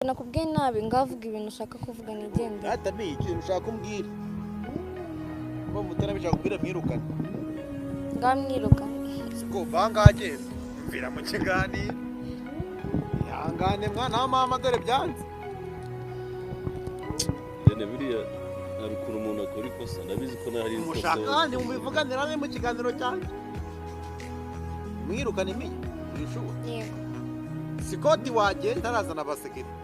nakubwiye nabi ngavuga ibintu ushaka kuvuga nigende hata ni ikintu ushaka kumbwira ko mutarabishaka kubwira mwirukana ngamwiruka siko bangaje mvira mu kiganiro yangane mwana wa mama dore byanze Dene buriya narukura umuntu akora ikosa ndabizi ko nari ikosa mushaka kandi mubivuganira mu kiganiro cyanjye mwirukane mi nishuwa yego sikoti wagenda arazana abasekirite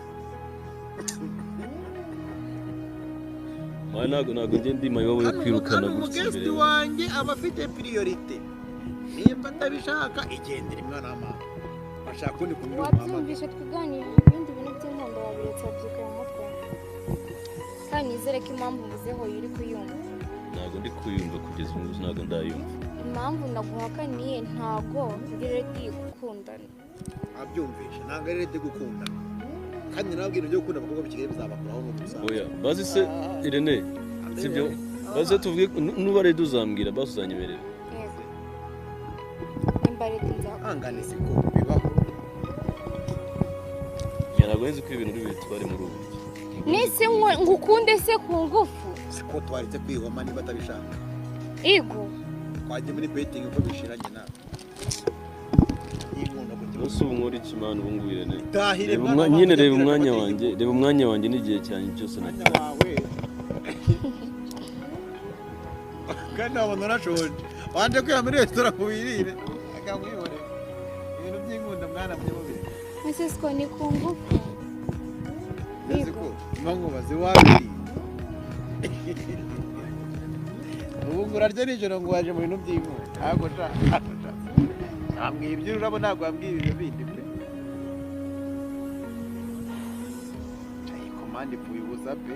ntabwo njye ndima wowe kwirukana gutya imbere wanjye aba afite priorite nimba atabishaka igendera mwana wa mama bashaka undi kumenya wabyumvishe tuganira ibindi bintu by'inkondo wabiretse byuka mu mutwe kandi nizere ko impamvu mvuzeho uri kuyumva ntabwo ndi kuyumva kugeza ubu ntabwo ndayumva impamvu naguhakaniye ntabwo ndi ready gukundana abyumvishe ntabwo ari ready gukundana kandi nabwira ibyo gukunda abakobwa b'ikigali bizabakuraho n'ubusanzwe oya bazi se Irene sibyo baze tuvuge nuba ready uzambwira basi uzanyemerera yego nimba ready nzakubwira angane siko bibaho ntabwo nzi ko ibintu bitware muri ubu nese ngukunde se ku ngufu siko twaretse kwihoma niba atabishaka igo twajya muri betting uko bishiranye nawe ubu nkora iki mana ubu ngubu Irene tahire nyine reba umwanya wanjye n'igihe cyanjye cyose nagiye wawe kandi wabona urashonje wanje kwiha muri resitora kubirire akamwihore ibintu by'inkunda mwana munyamubiri ese siko ni ku ngufu siko mwangubaze wabiri ubu ngurarya nijoro ngo waje mu bintu by'inkunda ntabwo ambwira ibyo urabo ntabwo wambwira ibintu bindi pe komande ipfuye ubusa pe